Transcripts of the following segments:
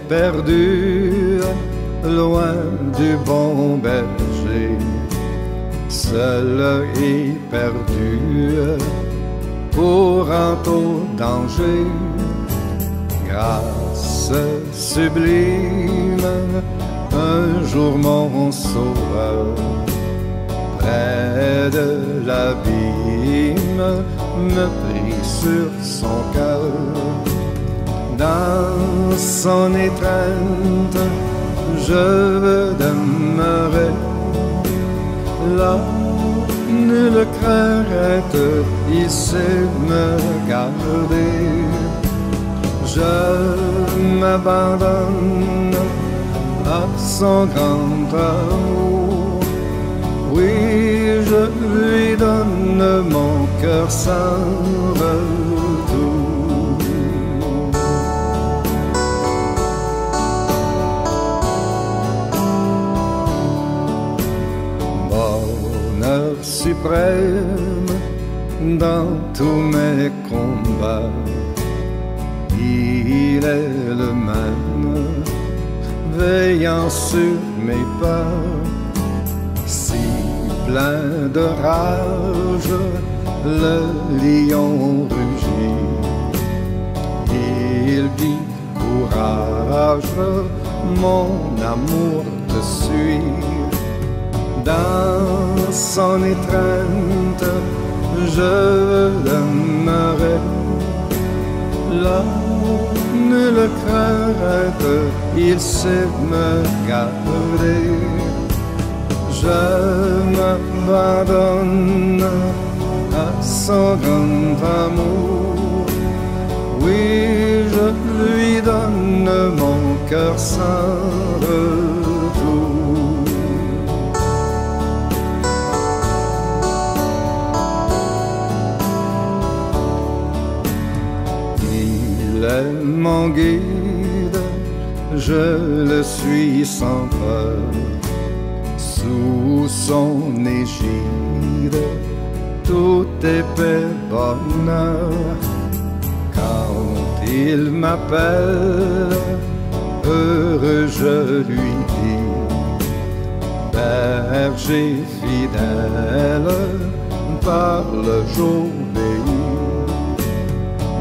perdu, loin du bon berger, seul et perdu, courant au danger. Grâce sublime, un jour mon sauveur, près de l'abîme, me prit sur son cœur. Dans son étreinte, je veux demeurer. Là, nulle crainte, il sait me garder. Je m'abandonne à son grand amour. Oui, je lui donne mon cœur sans retour. Bonheur suprême dans tous mes combats, il est le même, veillant sur mes pas. Si plein de rage, le lion rugit. Il dit courage, mon amour te suit. Dans son étreinte, je demeurai. Là, nulle crainte, il sait me garder. Je m'abandonne à son grand amour. Oui, je lui donne mon cœur sans retour. Il est mon guide, je le suis sans peur. Sous son égide, tout est paix, bonheur. Quand il m'appelle, heureux je lui dis, berger fidèle, parle j'obéis.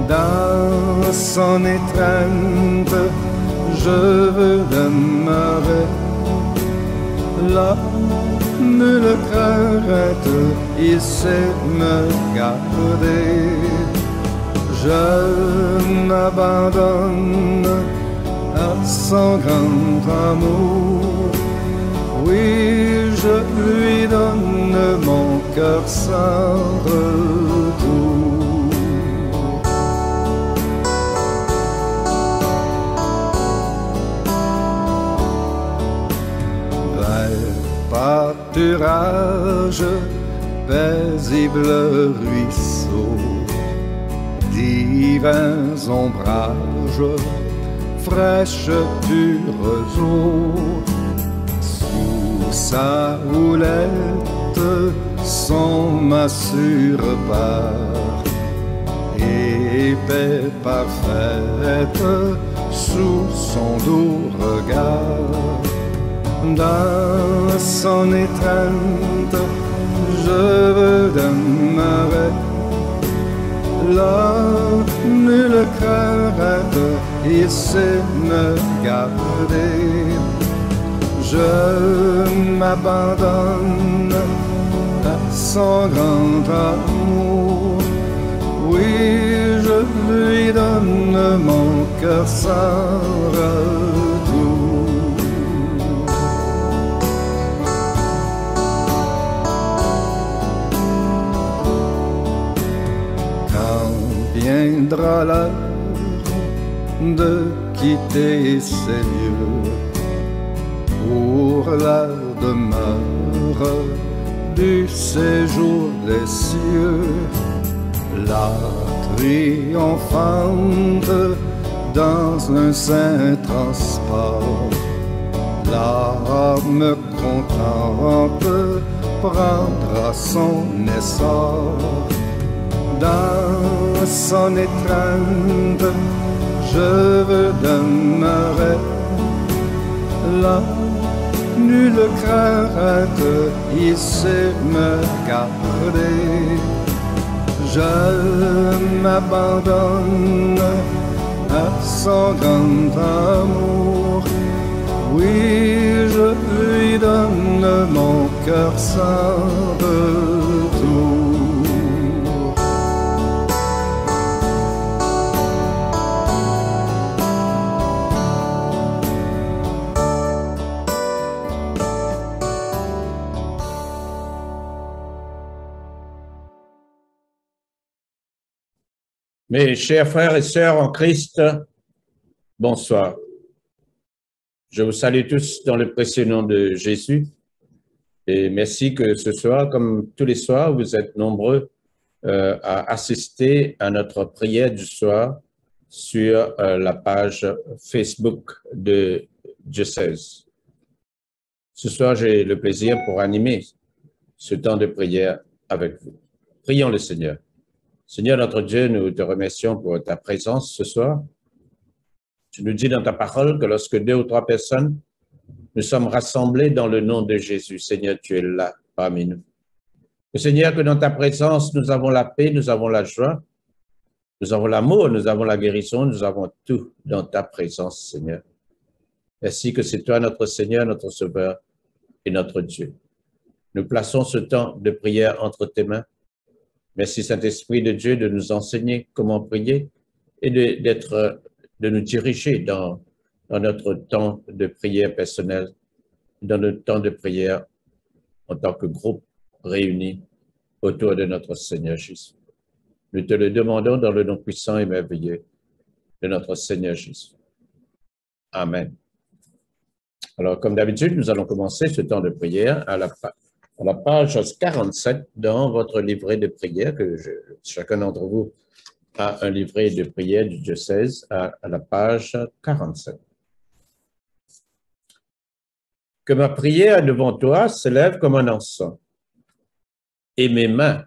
Dans son étreinte, je veux demeurer. Là, nulle crainte, il sait me garder. Je m'abandonne à son grand amour. Oui, je lui donne mon cœur sans retour. Pâturage, paisible ruisseau, divins ombrages, fraîche pure eau. Sous sa houlette, son massure part, et paix parfaite sous son doux regard. Dans son étreinte, je veux demeurer. Là, nulle crainte, il sait me garder. Je m'abandonne à son grand amour. Oui, je lui donne mon cœur sans retour. Viendra l'heure de quitter ces lieux pour la demeure du séjour des cieux. La triomphante dans un saint transport, l'âme contente prendra son essor. Dans son étreinte, je veux demeurer. là, nulle crainte, il sait me garder. Je m'abandonne à son grand amour. Oui, je lui donne mon cœur sans retour. Mes chers frères et sœurs en Christ, bonsoir. Je vous salue tous dans le précieux nom de Jésus et merci que ce soir, comme tous les soirs, vous êtes nombreux à assister à notre prière du soir sur la page Facebook de diocèse. Ce soir, j'ai le plaisir pour animer ce temps de prière avec vous. Prions le Seigneur. Seigneur notre Dieu, nous te remercions pour ta présence ce soir. Tu nous dis dans ta parole que lorsque 2 ou 3 personnes, nous sommes rassemblés dans le nom de Jésus. Seigneur, tu es là parmi nous. Et Seigneur, que dans ta présence, nous avons la paix, nous avons la joie, nous avons l'amour, nous avons la guérison, nous avons tout dans ta présence, Seigneur. Merci que c'est toi notre Seigneur, notre Sauveur et notre Dieu. Nous plaçons ce temps de prière entre tes mains. Merci Saint-Esprit de Dieu de nous enseigner comment prier et de nous diriger dans notre temps de prière personnel, dans notre temps de prière en tant que groupe réuni autour de notre Seigneur Jésus. Nous te le demandons dans le nom puissant et merveilleux de notre Seigneur Jésus. Amen. Alors, comme d'habitude, nous allons commencer ce temps de prière à la page 47 dans votre livret de prière, que chacun d'entre vous a un livret de prière du diocèse à la page 47. Que ma prière devant toi s'élève comme un encens, et mes mains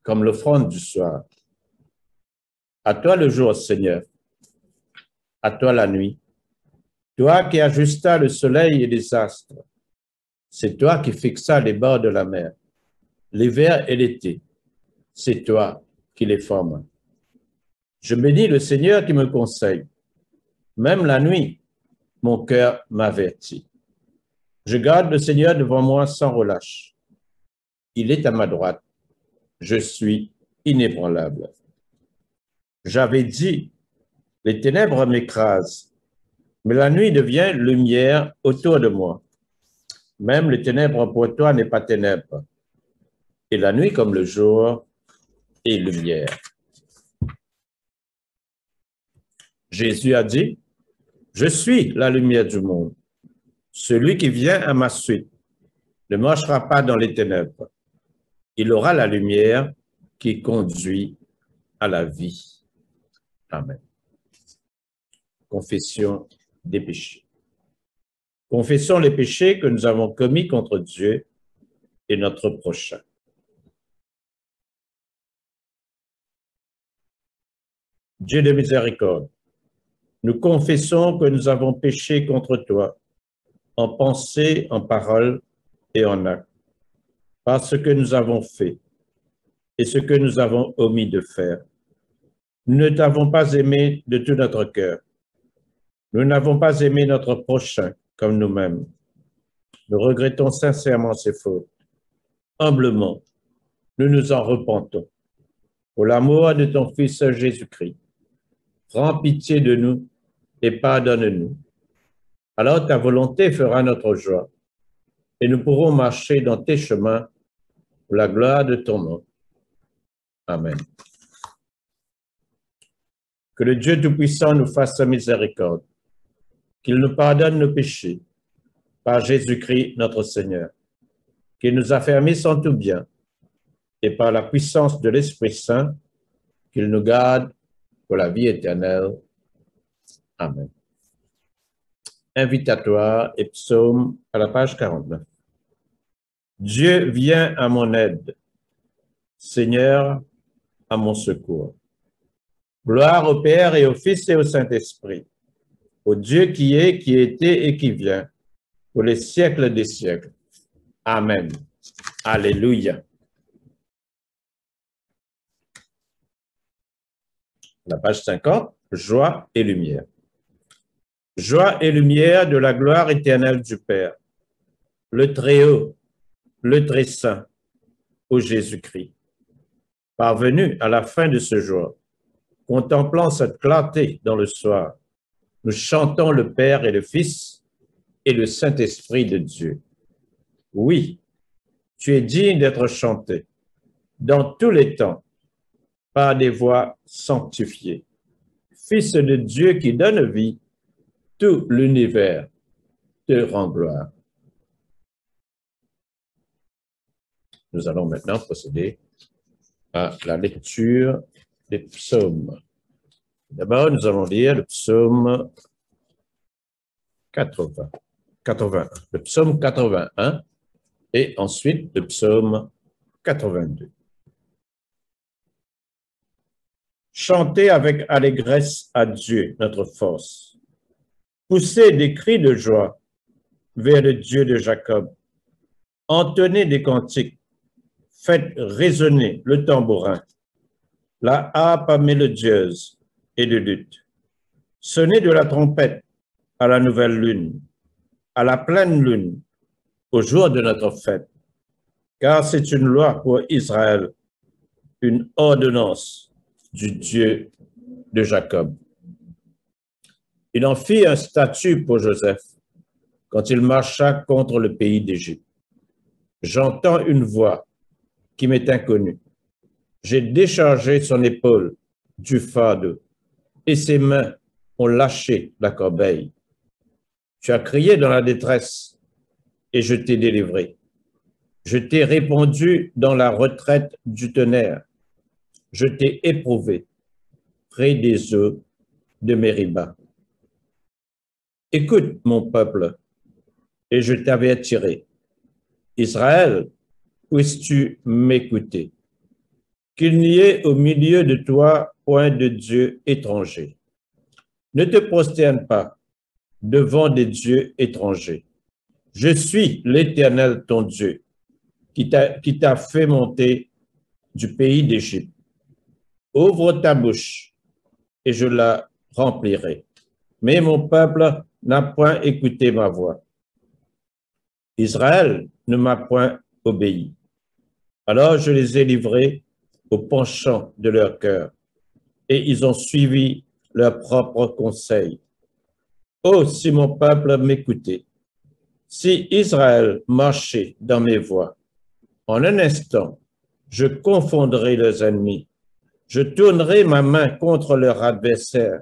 comme l'offrande du soir. À toi le jour, Seigneur, à toi la nuit, toi qui ajustas le soleil et les astres. C'est toi qui fixas les bords de la mer, l'hiver et l'été. C'est toi qui les formes. Je bénis le Seigneur qui me conseille. Même la nuit, mon cœur m'avertit. Je garde le Seigneur devant moi sans relâche. Il est à ma droite. Je suis inébranlable. J'avais dit, les ténèbres m'écrasent, mais la nuit devient lumière autour de moi. Même les ténèbres pour toi n'est pas ténèbres, et la nuit comme le jour est lumière. Jésus a dit, je suis la lumière du monde. Celui qui vient à ma suite ne marchera pas dans les ténèbres. Il aura la lumière qui conduit à la vie. Amen. Confession des péchés. Confessons les péchés que nous avons commis contre Dieu et notre prochain. Dieu de miséricorde, nous confessons que nous avons péché contre toi, en pensée, en parole et en acte, par ce que nous avons fait et ce que nous avons omis de faire. Nous ne t'avons pas aimé de tout notre cœur. Nous n'avons pas aimé notre prochain comme nous-mêmes. Nous regrettons sincèrement ces fautes. Humblement, nous nous en repentons. Pour l'amour de ton Fils Jésus-Christ, prends pitié de nous et pardonne-nous. Alors ta volonté fera notre joie et nous pourrons marcher dans tes chemins pour la gloire de ton nom. Amen. Que le Dieu Tout-Puissant nous fasse miséricorde, qu'il nous pardonne nos péchés, par Jésus-Christ notre Seigneur, qu'il nous affermisse en tout bien, et par la puissance de l'Esprit Saint, qu'il nous garde pour la vie éternelle. Amen. Invitatoire et psaume à la page 49. Dieu vient à mon aide, Seigneur, à mon secours. Gloire au Père et au Fils et au Saint-Esprit, au Dieu qui est, qui était et qui vient, pour les siècles des siècles. Amen. Alléluia. La page 50, joie et lumière. Joie et lumière de la gloire éternelle du Père, le Très-Haut, le Très-Saint, ô Jésus-Christ. Parvenu à la fin de ce jour, contemplant cette clarté dans le soir, nous chantons le Père et le Fils et le Saint-Esprit de Dieu. Oui, tu es digne d'être chanté dans tous les temps par des voix sanctifiées. Fils de Dieu qui donne vie, tout l'univers te rend gloire. Nous allons maintenant procéder à la lecture des psaumes. D'abord, nous allons lire le psaume 81, le psaume 81 et ensuite le psaume 82. Chantez avec allégresse à Dieu, notre force. Poussez des cris de joie vers le Dieu de Jacob. Entonnez des cantiques, faites résonner le tambourin, la harpe mélodieuse et le luth. Sonnez de la trompette à la nouvelle lune, à la pleine lune, au jour de notre fête, car c'est une loi pour Israël, une ordonnance du Dieu de Jacob. Il en fit un statut pour Joseph quand il marcha contre le pays d'Égypte. J'entends une voix qui m'est inconnue. J'ai déchargé son épaule du fardeau et ses mains ont lâché la corbeille. Tu as crié dans la détresse et je t'ai délivré. Je t'ai répondu dans la retraite du tonnerre. Je t'ai éprouvé près des eaux de Mériba. Écoute, mon peuple, et je t'avertirai. Israël, puisses-tu m'écouter? Qu'il n'y ait au milieu de toi point de Dieu étranger. Ne te prosterne pas devant des dieux étrangers. Je suis l'Éternel ton Dieu, qui t'a fait monter du pays d'Égypte. Ouvre ta bouche et je la remplirai. Mais mon peuple n'a point écouté ma voix. Israël ne m'a point obéi. Alors je les ai livrés au penchant de leur cœur et ils ont suivi leur propre conseil. Oh, si mon peuple m'écoutait, si Israël marchait dans mes voies, en un instant, je confondrai leurs ennemis. Je tournerai ma main contre leurs adversaires.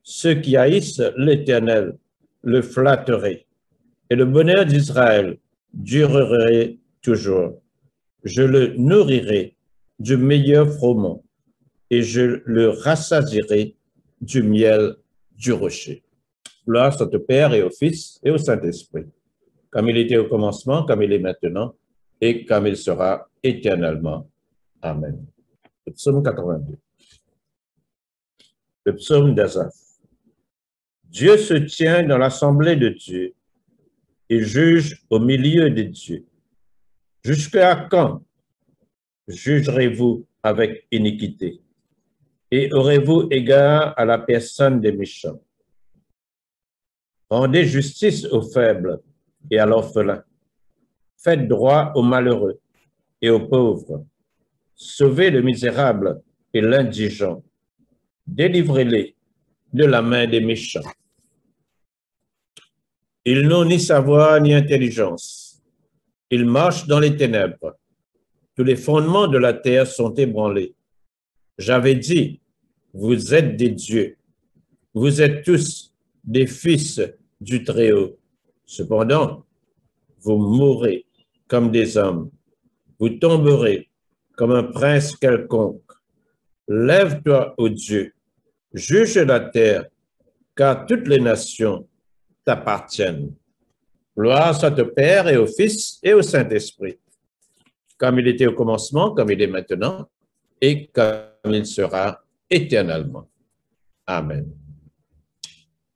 Ceux qui haïssent l'Éternel le flatteraient, et le bonheur d'Israël durerait toujours. Je le nourrirai du meilleur froment, et je le rassasierai du miel du rocher. Gloire soit au Père et au Fils et au Saint-Esprit, comme il était au commencement, comme il est maintenant, et comme il sera éternellement. Amen. Le psaume 82. Le psaume d'Asaph. Dieu se tient dans l'assemblée de Dieu et juge au milieu des dieux. Jusqu'à quand jugerez-vous avec iniquité et aurez-vous égard à la personne des méchants? Rendez justice aux faibles et à l'orphelin. Faites droit aux malheureux et aux pauvres. Sauvez le misérable et l'indigent. Délivrez-les de la main des méchants. Ils n'ont ni savoir ni intelligence. Ils marchent dans les ténèbres. Tous les fondements de la terre sont ébranlés. J'avais dit, vous êtes des dieux. Vous êtes tous des fils du Très-Haut. Cependant, vous mourrez comme des hommes. Vous tomberez comme un prince quelconque. Lève-toi, ô Dieu, juge la terre, car toutes les nations t'appartiennent. Gloire soit au Père et au Fils et au Saint-Esprit, comme il était au commencement, comme il est maintenant, et comme il sera éternellement. Amen.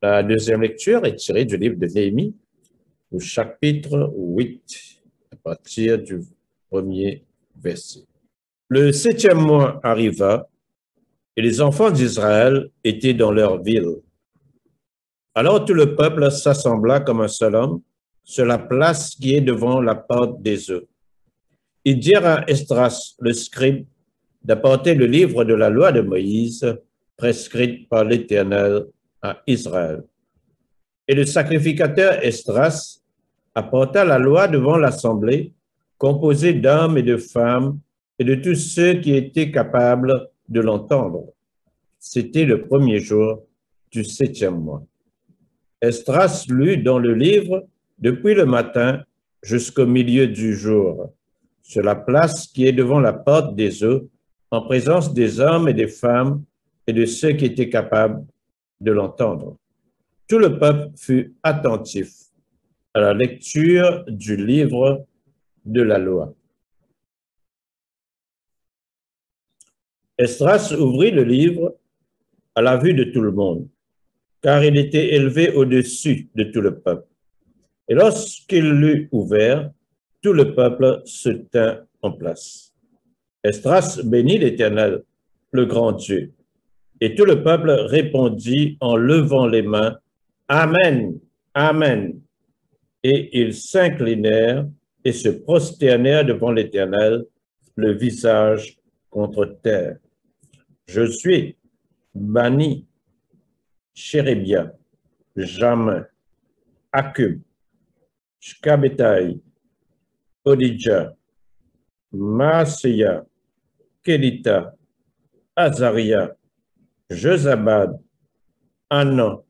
La deuxième lecture est tirée du livre de Néhémie, au chapitre 8, à partir du premier verset. Le 7e mois arriva, et les enfants d'Israël étaient dans leur ville. Alors tout le peuple s'assembla comme un seul homme sur la place qui est devant la porte des œufs. Ils dirent à Esdras, le scribe, d'apporter le livre de la loi de Moïse, prescrite par l'Éternel à Israël. Et le sacrificateur Esdras apporta la loi devant l'assemblée, composée d'hommes et de femmes et de tous ceux qui étaient capables de l'entendre. C'était le premier jour du 7e mois. Esdras lut dans le livre depuis le matin jusqu'au milieu du jour, sur la place qui est devant la porte des œufs, en présence des hommes et des femmes et de ceux qui étaient capables de l'entendre. Tout le peuple fut attentif à la lecture du livre de la loi. Esdras ouvrit le livre à la vue de tout le monde, car il était élevé au-dessus de tout le peuple. Et lorsqu'il l'eut ouvert, tout le peuple se tint en place. Esdras bénit l'Éternel, le grand Dieu. Et tout le peuple répondit en levant les mains, « Amen, Amen ». Et ils s'inclinèrent et se prosternèrent devant l'Éternel, le visage contre terre. Josué, Bani, Chérébia, Jamin, Akub, Shkabetai, Odija, Maaseya, Kelita, Azaria, Josabad, Anan,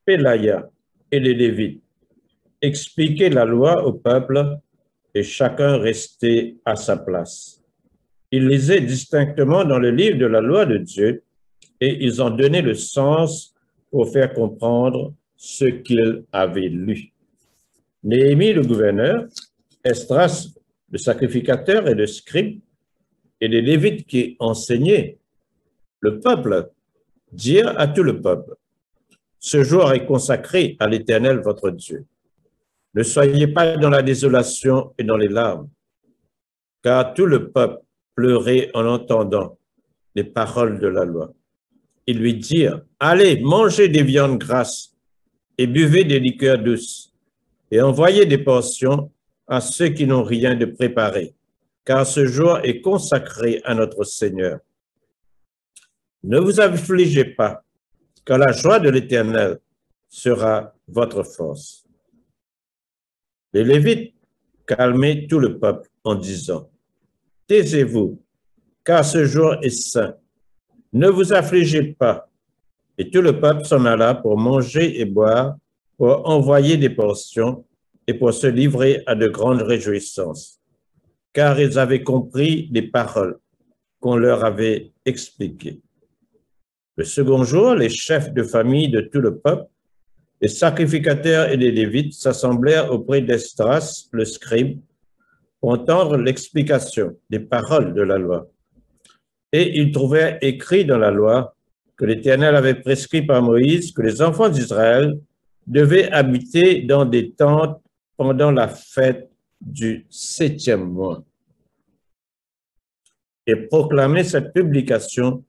Pelaya et les Lévites expliquaient la loi au peuple et chacun restait à sa place. Ils lisaient distinctement dans le livre de la loi de Dieu et ils en donnaient le sens pour faire comprendre ce qu'ils avaient lu. Néhémie, le gouverneur, Esdras, le sacrificateur et le scribe, et les Lévites qui enseignaient le peuple, dirent à tout le peuple, « Ce jour est consacré à l'Éternel votre Dieu. Ne soyez pas dans la désolation et dans les larmes, car tout le peuple pleurait en entendant les paroles de la loi. Ils lui dirent, « Allez, mangez des viandes grasses et buvez des liqueurs douces, et envoyez des portions à ceux qui n'ont rien de préparé, car ce jour est consacré à notre Seigneur. Ne vous affligez pas, car la joie de l'Éternel sera votre force. » Les Lévites calmaient tout le peuple en disant, « Taisez-vous, car ce jour est saint. Ne vous affligez pas. » Et tout le peuple s'en alla pour manger et boire, pour envoyer des portions et pour se livrer à de grandes réjouissances, car ils avaient compris les paroles qu'on leur avait expliquées. Le second jour, les chefs de famille de tout le peuple, les sacrificateurs et les Lévites s'assemblèrent auprès d'Esdras, le scribe, pour entendre l'explication des paroles de la loi. Et ils trouvèrent écrit dans la loi que l'Éternel avait prescrit par Moïse que les enfants d'Israël devaient habiter dans des tentes pendant la fête du 7e mois et proclamer cette publication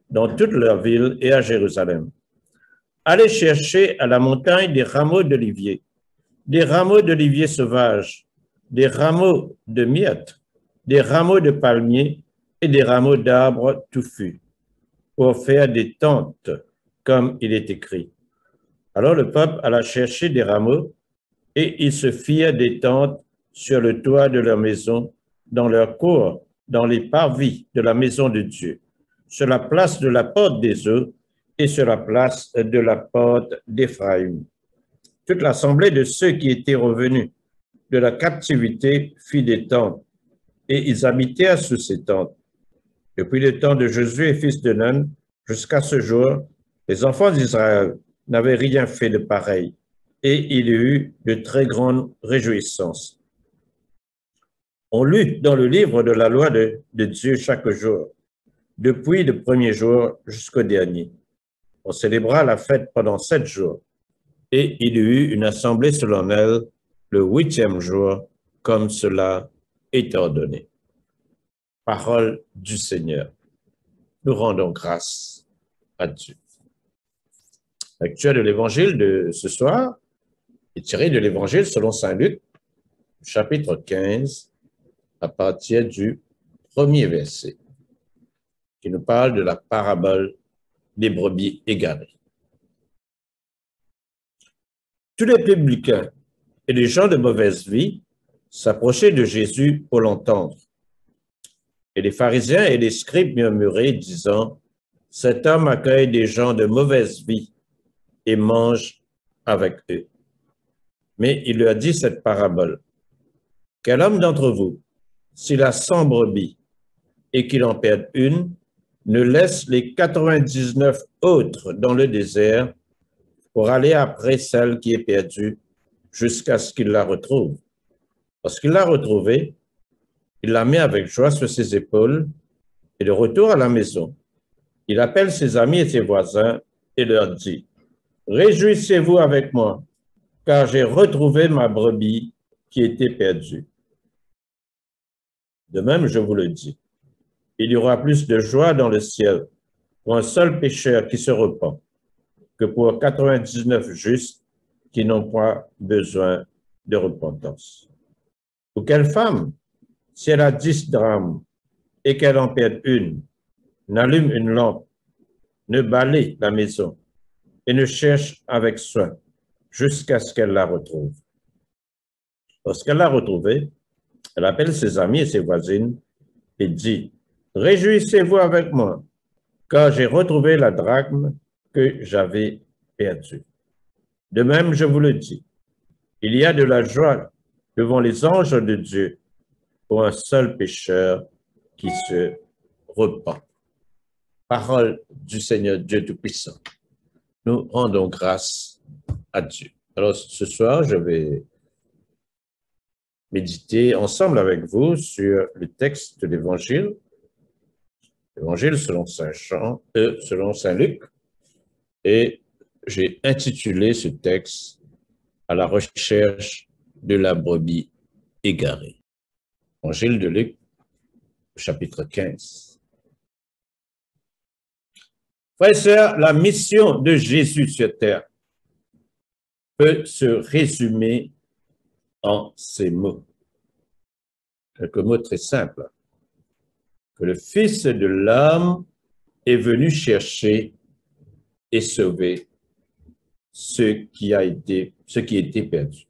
dans toute leur ville et à Jérusalem. Allez chercher à la montagne des rameaux d'olivier sauvages, des rameaux de myrte, des rameaux de palmier et des rameaux d'arbres touffus, pour faire des tentes, comme il est écrit. Alors le peuple alla chercher des rameaux, et ils se firent des tentes sur le toit de leur maison, dans leur cour, dans les parvis de la maison de Dieu, sur la place de la porte des œufs et sur la place de la porte d'Éphraïm. Toute l'assemblée de ceux qui étaient revenus de la captivité fit des tentes, et ils habitèrent sous ces tentes. Depuis le temps de Josué, fils de Nun, jusqu'à ce jour, les enfants d'Israël n'avaient rien fait de pareil, et il y eut de très grandes réjouissances. On lut dans le livre de la loi de Dieu chaque jour, depuis le premier jour jusqu'au dernier. On célébra la fête pendant 7 jours, et il y eut une assemblée solennelle le 8e jour, comme cela est ordonné. Parole du Seigneur. Nous rendons grâce à Dieu. La lecture de l'évangile de ce soir est tirée de l'évangile selon saint Luc, chapitre 15, à partir du premier verset, qui nous parle de la parabole des brebis égarées. Tous les publicains et les gens de mauvaise vie s'approchaient de Jésus pour l'entendre. Et les pharisiens et les scribes murmuraient, disant, « Cet homme accueille des gens de mauvaise vie et mange avec eux. » Mais il leur dit cette parabole. « Quel homme d'entre vous, s'il a 100 brebis et qu'il en perde une, ne laisse les 99 autres dans le désert pour aller après celle qui est perdue jusqu'à ce qu'il la retrouve. Lorsqu'il l'a retrouvée, il la met avec joie sur ses épaules et de retour à la maison, il appelle ses amis et ses voisins et leur dit, « Réjouissez-vous avec moi, car j'ai retrouvé ma brebis qui était perdue. » De même, je vous le dis, il y aura plus de joie dans le ciel pour un seul pécheur qui se repent que pour 99 justes qui n'ont pas besoin de repentance. Ou quelle femme, si elle a 10 drachmes et qu'elle en perd une, n'allume une lampe, ne balaye la maison et ne cherche avec soin jusqu'à ce qu'elle la retrouve. Lorsqu'elle l'a retrouvée, elle appelle ses amis et ses voisines et dit, « Réjouissez-vous avec moi, car j'ai retrouvé la drachme que j'avais perdue. » De même, je vous le dis, il y a de la joie devant les anges de Dieu pour un seul pécheur qui se repent. Parole du Seigneur Dieu Tout-Puissant. Nous rendons grâce à Dieu. Alors, ce soir, je vais méditer ensemble avec vous sur le texte de l'Évangile, l'Évangile selon saint Luc, et j'ai intitulé ce texte « À la recherche de la brebis égarée ». Évangile de Luc, chapitre 15. Frères et sœurs, la mission de Jésus sur terre peut se résumer en ces mots. Quelques mots très simples. Que le Fils de l'homme est venu chercher et sauver ce qui était perdu.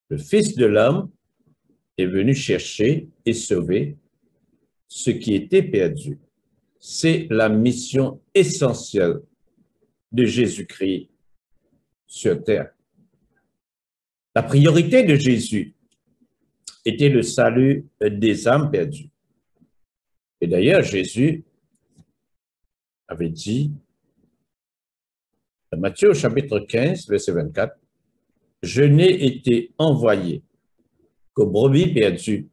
Le Fils de l'homme est venu chercher et sauver ce qui était perdu. C'est la mission essentielle de Jésus-Christ sur terre. La priorité de Jésus était le salut des âmes perdues. Et d'ailleurs, Jésus avait dit, dans Matthieu au chapitre 15, verset 24, « Je n'ai été envoyé qu'aux brebis perdues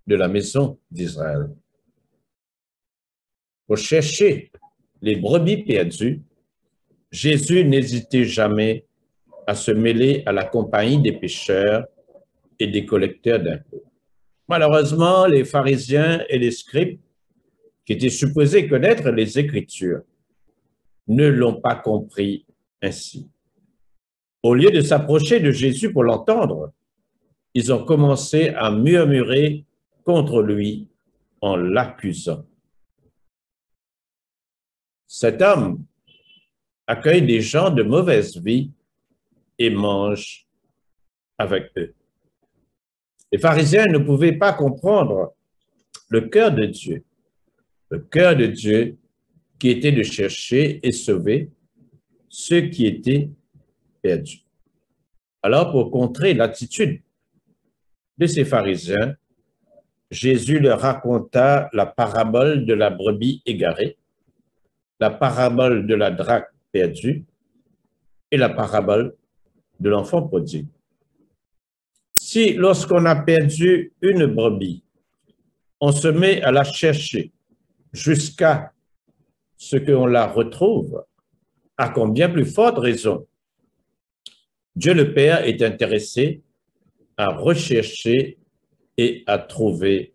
de la maison d'Israël. » Pour chercher les brebis perdues, Jésus n'hésitait jamais à se mêler à la compagnie des pécheurs et des collecteurs d'impôts. Malheureusement, les pharisiens et les scribes, qui étaient supposés connaître les Écritures, ne l'ont pas compris ainsi. Au lieu de s'approcher de Jésus pour l'entendre, ils ont commencé à murmurer contre lui en l'accusant. Cet homme accueille des gens de mauvaise vie et mange avec eux. Les pharisiens ne pouvaient pas comprendre le cœur de Dieu. Le cœur de Dieu qui était de chercher et sauver ceux qui étaient perdus. Alors, pour contrer l'attitude de ces pharisiens, Jésus leur raconta la parabole de la brebis égarée, la parabole de la drachme perdue et la parabole de l'enfant prodigue. Si, lorsqu'on a perdu une brebis, on se met à la chercher jusqu'à ce qu'on la retrouve, à combien plus forte raison Dieu le Père est intéressé à rechercher et à trouver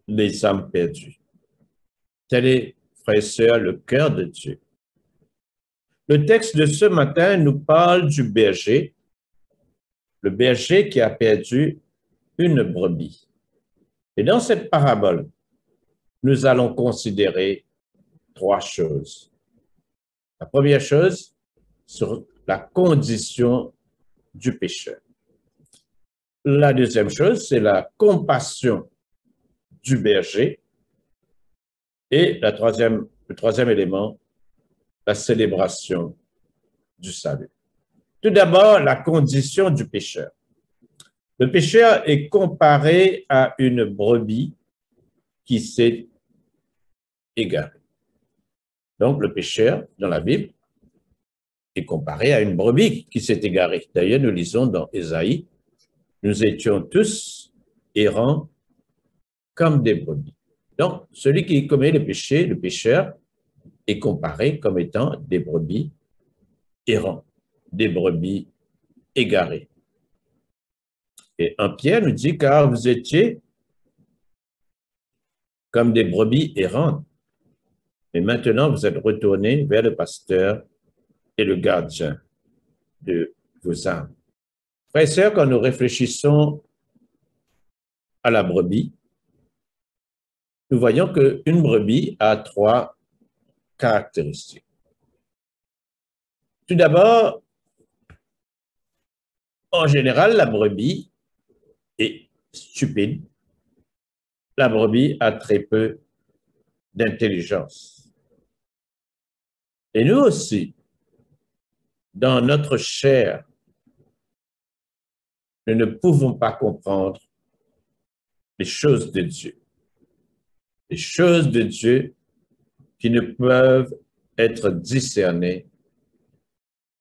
les âmes perdues. Tel est, frères et sœurs, le cœur de Dieu. Le texte de ce matin nous parle du berger, le berger qui a perdu une brebis. Et dans cette parabole, nous allons considérer trois choses. La première chose, sur la condition du pécheur. La deuxième chose, c'est la compassion du berger. Et le troisième élément, la célébration du salut. Tout d'abord, la condition du pécheur. Le pécheur est comparé à une brebis qui s'est égarée. Donc, le pécheur, dans la Bible, est comparé à une brebis qui s'est égarée. D'ailleurs, nous lisons dans Ésaïe, nous étions tous errants comme des brebis. Donc, celui qui commet le péché, le pécheur, est comparé comme étant des brebis errants, des brebis égarées. Et 1 Pierre nous dit, car vous étiez comme des brebis errantes, et maintenant vous êtes retournés vers le pasteur et le gardien de vos âmes. Frères et sœurs, quand nous réfléchissons à la brebis, nous voyons qu'une brebis a trois caractéristiques. Tout d'abord, en général, la brebis est stupide. La brebis a très peu d'intelligence. Et nous aussi, dans notre chair, nous ne pouvons pas comprendre les choses de Dieu. Les choses de Dieu qui ne peuvent être discernées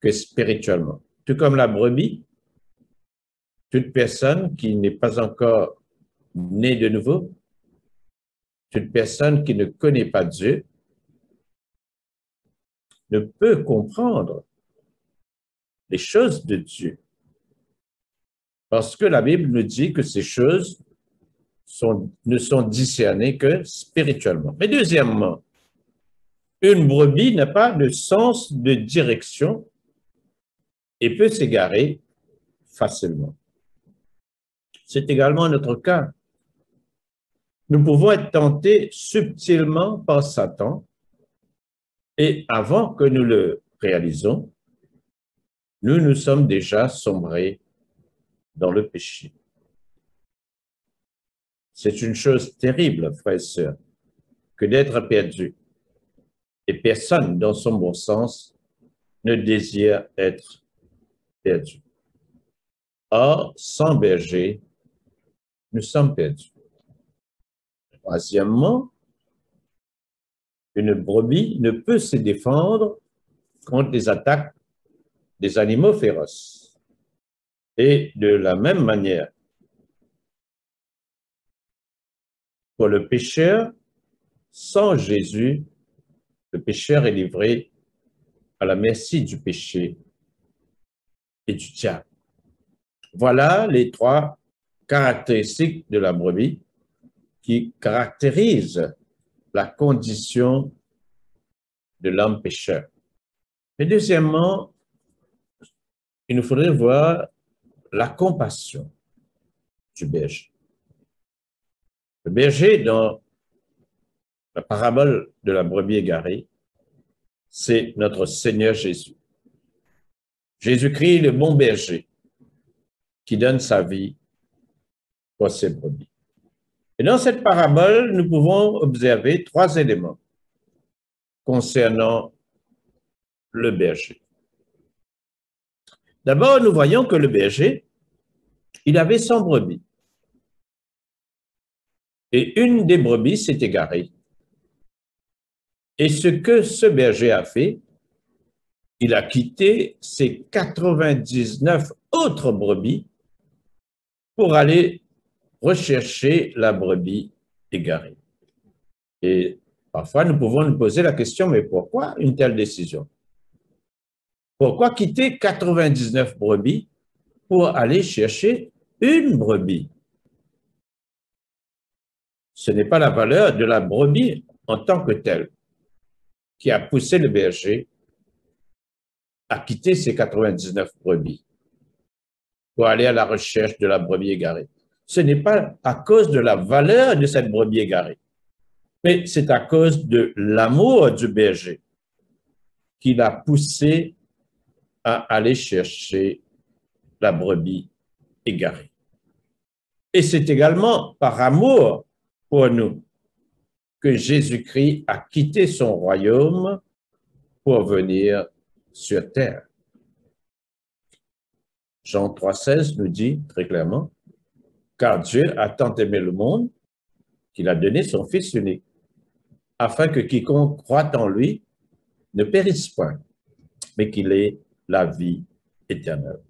que spirituellement. Tout comme la brebis, toute personne qui n'est pas encore née de nouveau, toute personne qui ne connaît pas Dieu, ne peut comprendre les choses de Dieu. Parce que la Bible nous dit que ces choses ne sont discernées que spirituellement. Mais deuxièmement, une brebis n'a pas de sens de direction et peut s'égarer facilement. C'est également notre cas. Nous pouvons être tentés subtilement par Satan et avant que nous le réalisons, nous nous sommes déjà sombrés dans le péché. C'est une chose terrible, frères et sœurs, que d'être perdu. Et personne, dans son bon sens, ne désire être perdu. Or, sans berger, nous sommes perdus. Troisièmement, une brebis ne peut se défendre contre les attaques des animaux féroces. Et de la même manière, pour le pécheur, sans Jésus, le pécheur est livré à la merci du péché et du diable. Voilà les trois caractéristiques de la brebis qui caractérisent la condition de l'homme pécheur. Mais deuxièmement, il nous faudrait voir la compassion du berger. Le berger, dans la parabole de la brebis égarée, c'est notre Seigneur Jésus. Jésus-Christ, le bon berger, qui donne sa vie pour ses brebis. Et dans cette parabole, nous pouvons observer trois éléments concernant le berger. D'abord, nous voyons que le berger, il avait 100 brebis. Et une des brebis s'est égarée. Et ce que ce berger a fait, il a quitté ses 99 autres brebis pour aller rechercher la brebis égarée. Et parfois, nous pouvons nous poser la question, mais pourquoi une telle décision? Pourquoi quitter 99 brebis pour aller chercher une brebis. Ce n'est pas la valeur de la brebis en tant que telle qui a poussé le berger à quitter ses 99 brebis pour aller à la recherche de la brebis égarée. Ce n'est pas à cause de la valeur de cette brebis égarée, mais c'est à cause de l'amour du berger qui l'a poussé à aller chercher la brebis égarée. Et c'est également par amour pour nous que Jésus-Christ a quitté son royaume pour venir sur terre. Jean 3,16 nous dit très clairement, « Car Dieu a tant aimé le monde qu'il a donné son Fils unique, afin que quiconque croit en lui ne périsse point, mais qu'il ait la vie éternelle. »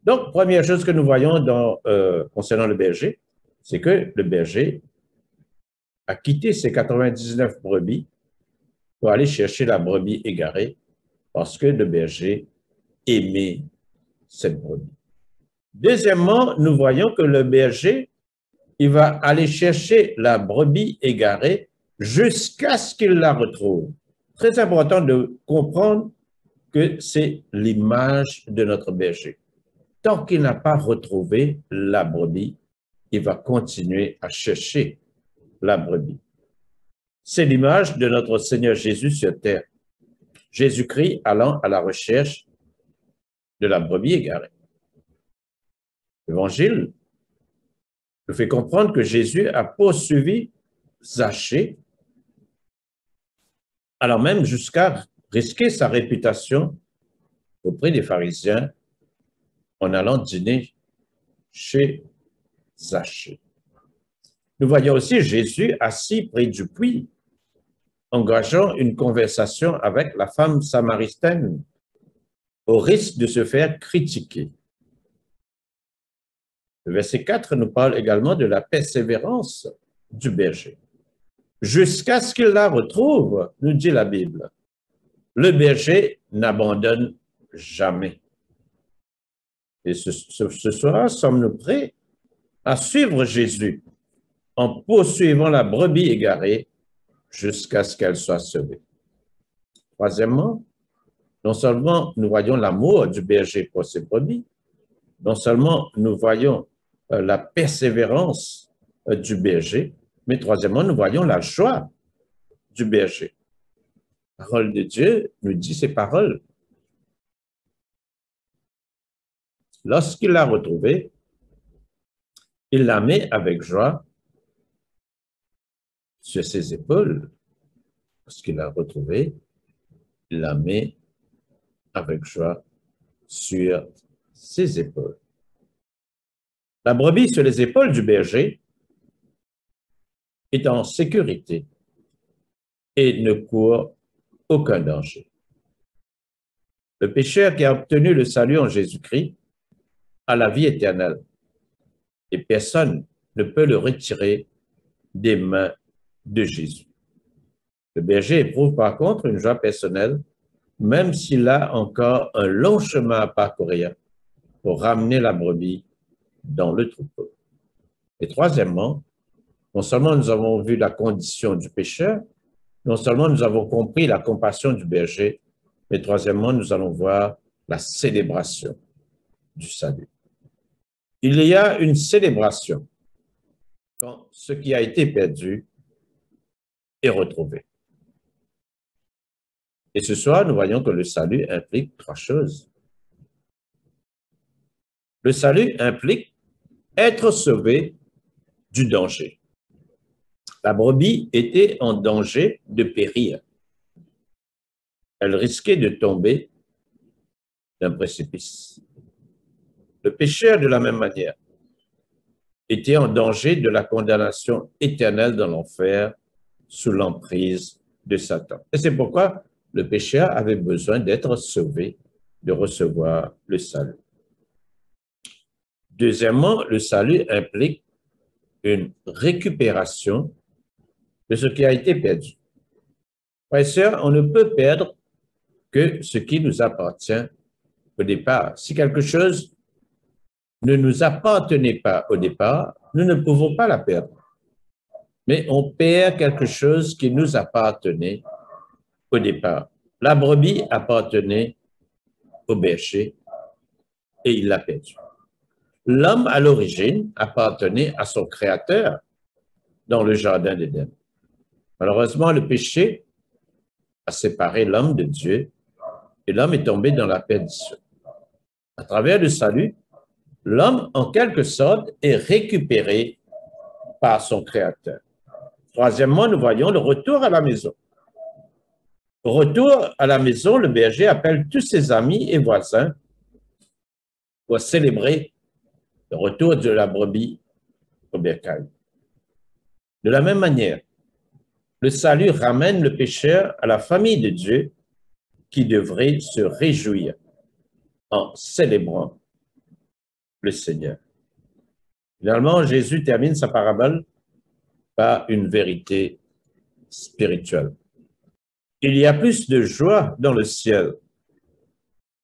Donc, première chose que nous voyons concernant le berger, c'est que le berger a quitté ses 99 brebis pour aller chercher la brebis égarée parce que le berger aimait cette brebis. Deuxièmement, nous voyons que le berger, il va aller chercher la brebis égarée jusqu'à ce qu'il la retrouve. Très important de comprendre que c'est l'image de notre berger. Tant qu'il n'a pas retrouvé la brebis, il va continuer à chercher la brebis. C'est l'image de notre Seigneur Jésus sur terre. Jésus-Christ allant à la recherche de la brebis égarée. L'Évangile nous fait comprendre que Jésus a poursuivi Zachée, alors même jusqu'à risquer sa réputation auprès des pharisiens en allant dîner chez Zachée. Nous voyons aussi Jésus assis près du puits, engageant une conversation avec la femme samaritaine, au risque de se faire critiquer. Le verset 4 nous parle également de la persévérance du berger. Jusqu'à ce qu'il la retrouve, nous dit la Bible. Le berger n'abandonne jamais. Et ce soir, sommes-nous prêts à suivre Jésus en poursuivant la brebis égarée jusqu'à ce qu'elle soit sauvée. Troisièmement, non seulement nous voyons l'amour du berger pour ses brebis, non seulement nous voyons la persévérance du berger, mais troisièmement, nous voyons la joie du berger. La parole de Dieu nous dit ces paroles. Lorsqu'il l'a retrouvée, il la met avec joie sur ses épaules. Lorsqu'il l'a retrouvée, il la met avec joie sur ses épaules. La brebis sur les épaules du berger est en sécurité et ne court aucun danger. Le pécheur qui a obtenu le salut en Jésus-Christ a la vie éternelle et personne ne peut le retirer des mains de Jésus. Le berger éprouve par contre une joie personnelle, même s'il a encore un long chemin à parcourir pour ramener la brebis dans le troupeau. Et troisièmement, non seulement nous avons vu la condition du pécheur, non seulement nous avons compris la compassion du berger, mais troisièmement, nous allons voir la célébration du salut. Il y a une célébration quand ce qui a été perdu est retrouvé. Et ce soir, nous voyons que le salut implique trois choses. Le salut implique être sauvé du danger. La brebis était en danger de périr. Elle risquait de tomber d'un précipice. Le pécheur, de la même manière, était en danger de la condamnation éternelle dans l'enfer sous l'emprise de Satan. Et c'est pourquoi le pécheur avait besoin d'être sauvé, de recevoir le salut. Deuxièmement, le salut implique une récupération de ce qui a été perdu. Frères et sœurs, on ne peut perdre que ce qui nous appartient au départ. Si quelque chose ne nous appartenait pas au départ, nous ne pouvons pas la perdre. Mais on perd quelque chose qui nous appartenait au départ. La brebis appartenait au berger et il l'a perdu. L'homme, à l'origine, appartenait à son créateur dans le jardin d'Éden. Malheureusement, le péché a séparé l'homme de Dieu et l'homme est tombé dans la perdition. À travers le salut, l'homme, en quelque sorte, est récupéré par son créateur. Troisièmement, nous voyons le retour à la maison. Au retour à la maison, le berger appelle tous ses amis et voisins pour célébrer le retour de la brebis au bercail. De la même manière, le salut ramène le pécheur à la famille de Dieu qui devrait se réjouir en célébrant le Seigneur. Finalement, Jésus termine sa parabole par une vérité spirituelle. Il y a plus de joie dans le ciel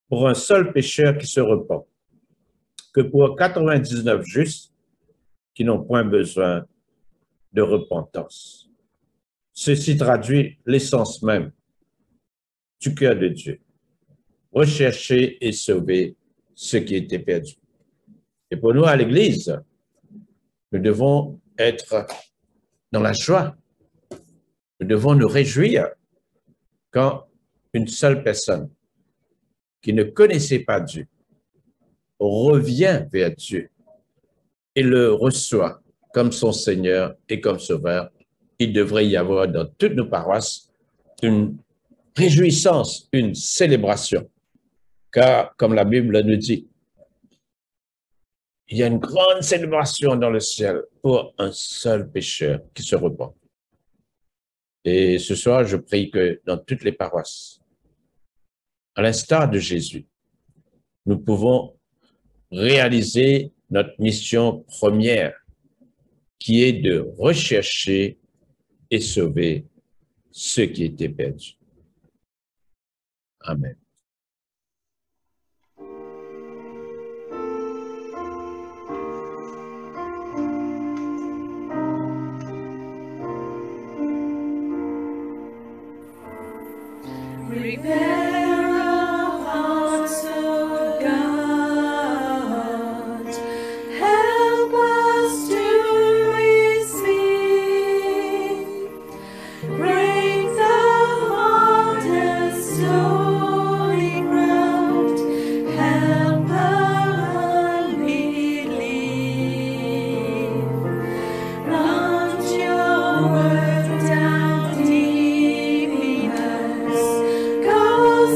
pour un seul pécheur qui se repent que pour 99 justes qui n'ont point besoin de repentance. Ceci traduit l'essence même du cœur de Dieu. Rechercher et sauver ceux qui étaient perdus. Et pour nous, à l'Église, nous devons être dans la joie. Nous devons nous réjouir quand une seule personne qui ne connaissait pas Dieu revient vers Dieu et le reçoit comme son Seigneur et comme Sauveur. Il devrait y avoir dans toutes nos paroisses une réjouissance, une célébration. Car, comme la Bible nous dit, il y a une grande célébration dans le ciel pour un seul pécheur qui se repent. Et ce soir, je prie que dans toutes les paroisses, à l'instar de Jésus, nous pouvons réaliser notre mission première, qui est de rechercher et sauver ceux qui étaient perdus. Amen. Prepare our hearts, O God. Help us to receive. Break the heart and stony ground. Help our unbelief. Plant your word down deep in us. Cause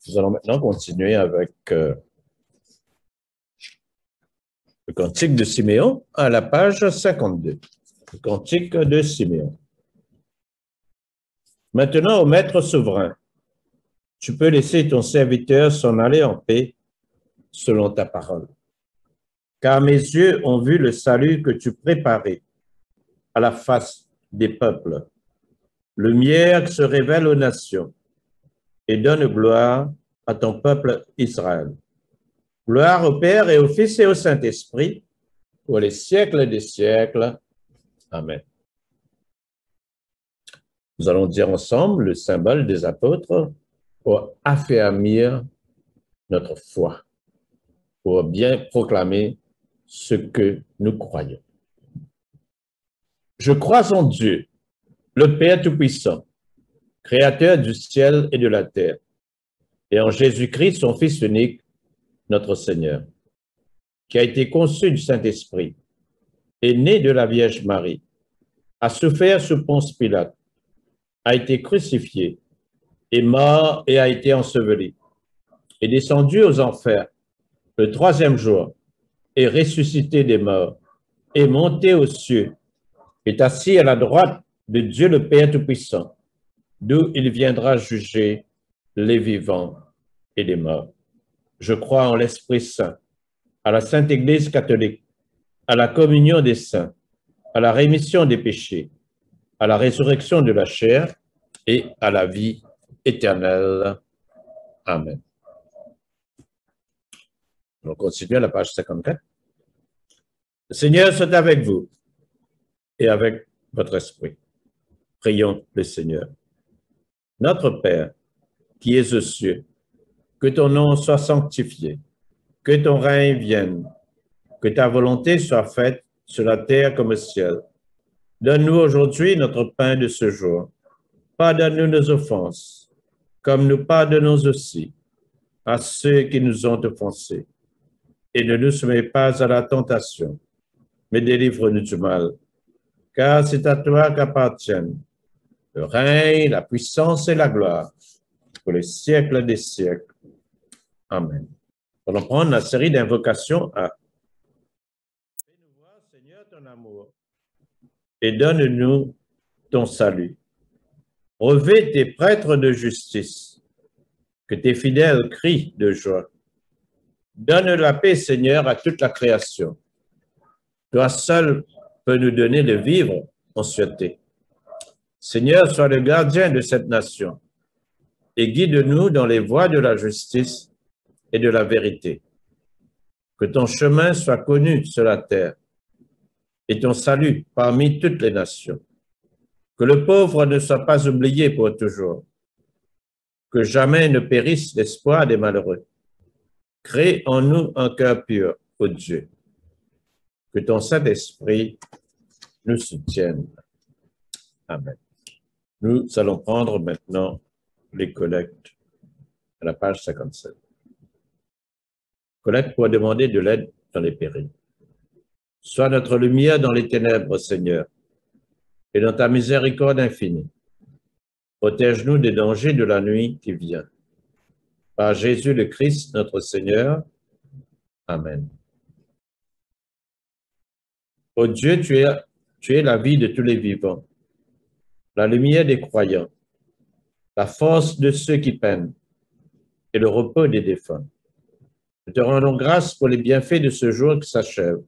Nous allons maintenant continuer avec le Cantique de Siméon à la page 52. Le Cantique de Siméon. Maintenant, ô Maître souverain, tu peux laisser ton serviteur s'en aller en paix selon ta parole. Car mes yeux ont vu le salut que tu préparais à la face des peuples. Lumière se révèle aux nations et donne gloire à ton peuple Israël. Gloire au Père et au Fils et au Saint-Esprit, pour les siècles des siècles. Amen. Nous allons dire ensemble le symbole des apôtres pour affermir notre foi, pour bien proclamer ce que nous croyons. Je crois en Dieu, le Père Tout-Puissant, Créateur du ciel et de la terre, et en Jésus-Christ, son Fils unique, notre Seigneur, qui a été conçu du Saint-Esprit, est né de la Vierge Marie, a souffert sous Ponce Pilate, a été crucifié, est mort et a été enseveli, est descendu aux enfers le troisième jour, est ressuscité des morts, est monté aux cieux, est assis à la droite de Dieu le Père Tout-Puissant, d'où il viendra juger les vivants et les morts. Je crois en l'Esprit Saint, à la Sainte Église catholique, à la communion des saints, à la rémission des péchés, à la résurrection de la chair et à la vie éternelle. Amen. On continue à la page 54. Le Seigneur soit avec vous et avec votre esprit. Prions le Seigneur. Notre Père, qui es aux cieux, que ton nom soit sanctifié, que ton règne vienne, que ta volonté soit faite sur la terre comme au ciel. Donne-nous aujourd'hui notre pain de ce jour. Pardonne-nous nos offenses, comme nous pardonnons aussi à ceux qui nous ont offensés. Et ne nous soumets pas à la tentation, mais délivre-nous du mal. Car c'est à toi qu'appartiennent le règne, la puissance et la gloire pour les siècles des siècles. Amen. Nous allons prendre la série d'invocations à Fais-nous voir, Seigneur, ton amour et donne-nous ton salut. Revêt tes prêtres de justice, que tes fidèles crient de joie. Donne la paix, Seigneur, à toute la création. Toi seul peux nous donner de vivre en sûreté. Seigneur, sois le gardien de cette nation et guide-nous dans les voies de la justice et de la vérité. Que ton chemin soit connu sur la terre et ton salut parmi toutes les nations. Que le pauvre ne soit pas oublié pour toujours. Que jamais ne périsse l'espoir des malheureux. Crée en nous un cœur pur, ô Dieu. Que ton Saint-Esprit nous soutienne. Amen. Nous allons prendre maintenant les collectes à la page 57. Collecte pour demander de l'aide dans les périls. Sois notre lumière dans les ténèbres, Seigneur, et dans ta miséricorde infinie. Protège-nous des dangers de la nuit qui vient. Par Jésus le Christ, notre Seigneur. Amen. Ô Dieu, tu es la vie de tous les vivants, la lumière des croyants, la force de ceux qui peinent et le repos des défunts. Nous te rendons grâce pour les bienfaits de ce jour qui s'achève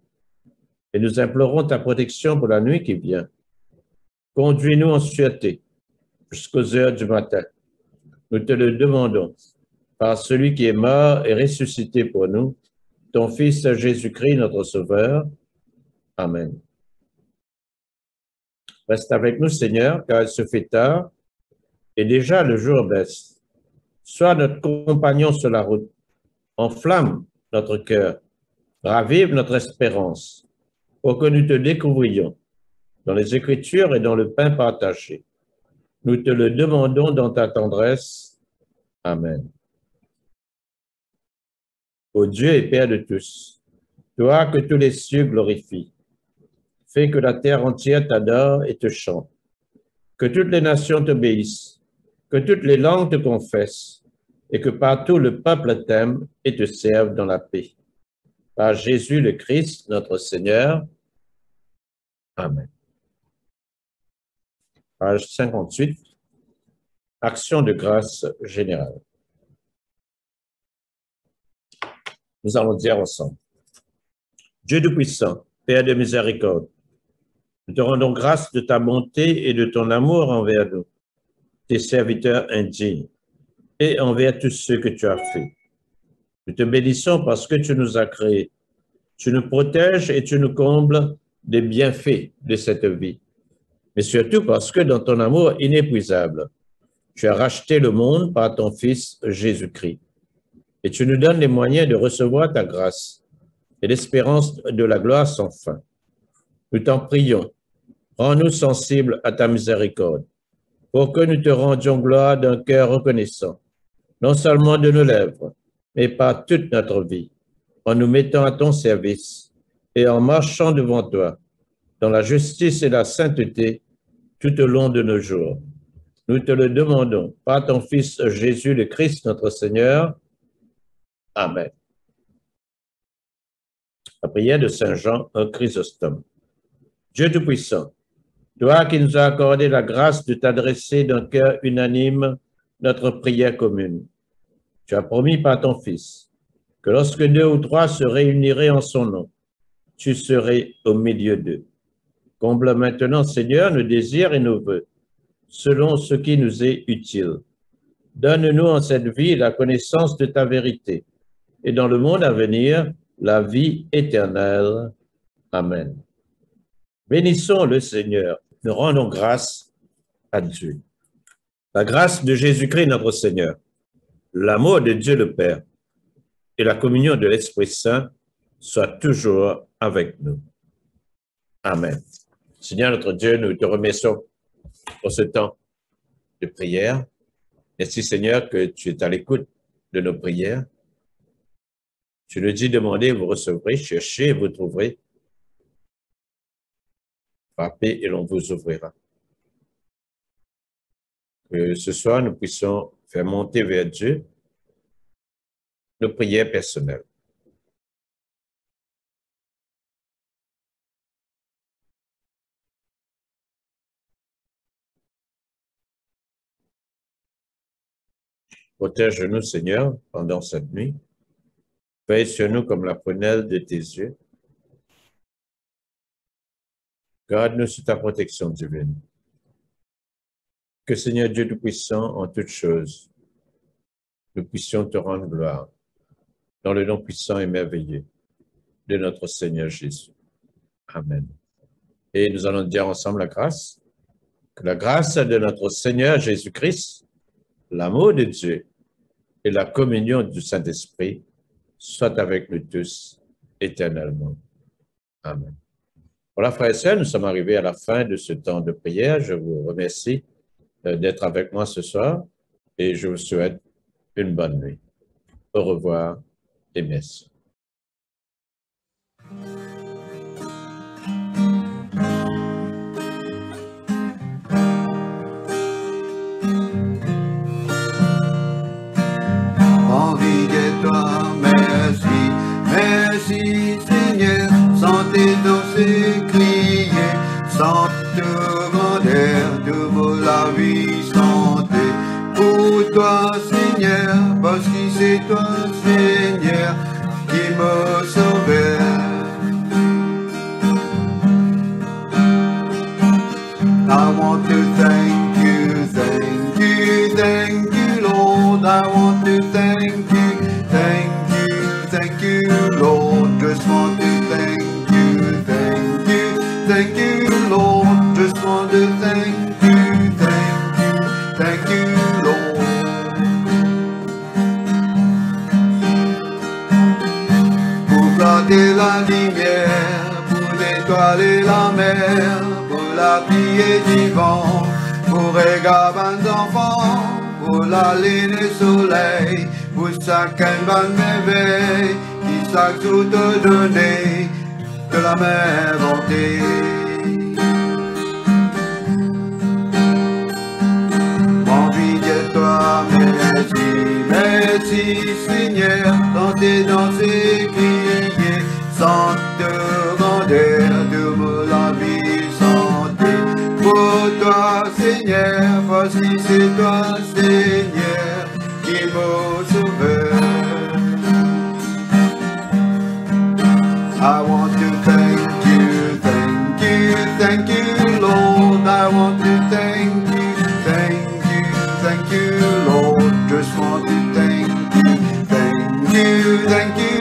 et nous implorons ta protection pour la nuit qui vient. Conduis-nous en sûreté jusqu'aux heures du matin. Nous te le demandons par celui qui est mort et ressuscité pour nous, ton Fils Jésus-Christ, notre Sauveur. Amen. Reste avec nous, Seigneur, car il se fait tard et déjà le jour baisse. Sois notre compagnon sur la route. Enflamme notre cœur. Ravive notre espérance pour que nous te découvrions dans les Écritures et dans le pain partagé. Nous te le demandons dans ta tendresse. Amen. Ô Dieu et Père de tous, toi que tous les cieux glorifient, fais que la terre entière t'adore et te chante, que toutes les nations t'obéissent, que toutes les langues te confessent, et que partout le peuple t'aime et te serve dans la paix. Par Jésus le Christ, notre Seigneur. Amen. Page 58. Action de grâce générale. Nous allons dire ensemble. Dieu Tout-Puissant, Père de miséricorde, nous te rendons grâce de ta bonté et de ton amour envers nous, tes serviteurs indignes, et envers tous ceux que tu as faits. Nous te bénissons parce que tu nous as créés. Tu nous protèges et tu nous combles des bienfaits de cette vie. Mais surtout parce que dans ton amour inépuisable, tu as racheté le monde par ton Fils Jésus-Christ. Et tu nous donnes les moyens de recevoir ta grâce et l'espérance de la gloire sans fin. Nous t'en prions, rends-nous sensibles à ta miséricorde, pour que nous te rendions gloire d'un cœur reconnaissant, non seulement de nos lèvres, mais par toute notre vie, en nous mettant à ton service et en marchant devant toi, dans la justice et la sainteté, tout au long de nos jours. Nous te le demandons par ton Fils Jésus le Christ, notre Seigneur. Amen. La prière de Saint Jean, un Chrysostome. Dieu Tout-Puissant, toi qui nous as accordé la grâce de t'adresser d'un cœur unanime notre prière commune, tu as promis par ton Fils que lorsque 2 ou 3 se réuniraient en son nom, tu serais au milieu d'eux. Comble maintenant, Seigneur, nos désirs et nos vœux, selon ce qui nous est utile. Donne-nous en cette vie la connaissance de ta vérité, et dans le monde à venir, la vie éternelle. Amen. Bénissons le Seigneur, nous rendons grâce à Dieu. La grâce de Jésus-Christ notre Seigneur, l'amour de Dieu le Père et la communion de l'Esprit Saint soient toujours avec nous. Amen. Seigneur notre Dieu, nous te remercions pour ce temps de prière. Merci Seigneur que tu es à l'écoute de nos prières. Tu nous dis, demandez, vous recevrez, cherchez, vous trouverez. Frappez et l'on vous ouvrira. Que ce soir, nous puissions faire monter vers Dieu nos prières personnelles. Protège-nous, Seigneur, pendant cette nuit. Veille sur nous comme la prunelle de tes yeux. Garde-nous sous ta protection divine. Que, Seigneur Dieu Tout-Puissant, en toutes choses, nous puissions te rendre gloire dans le nom puissant et merveilleux de notre Seigneur Jésus. Amen. Et nous allons dire ensemble la grâce. Que la grâce de notre Seigneur Jésus-Christ, l'amour de Dieu et la communion du Saint-Esprit soient avec nous tous éternellement. Amen. Voilà, frères et sœurs, nous sommes arrivés à la fin de ce temps de prière. Je vous remercie d'être avec moi ce soir et je vous souhaite une bonne nuit. Au revoir et merci. Envie de toi, merci, merci Seigneur, sans tes danser, crier, sans te grandeur, de vos la vie santé. Pour toi Seigneur, parce que c'est toi Seigneur qui me sauvait. I want to thank you, thank you, thank you, Lord. I want to thank you, thank you, thank you, Lord. Just want to thank you, thank you, thank you, Lord. Just want to thank you, thank you, Lord. Pour garder la lumière, pour l'étoile et la mer, la pluie et du vent, pour regarder les enfants, pour la lune et le soleil, pour chacun bonne merveille, qui chaque jour te donner de la même bonté. Mon vie de toi, merci, merci. voici c'est toi, Seigneur, qui m'as sauvé. I want to thank you, thank you, thank you, Lord. I want to thank you, thank you, thank you, Lord. Just want to thank you, thank you, thank you.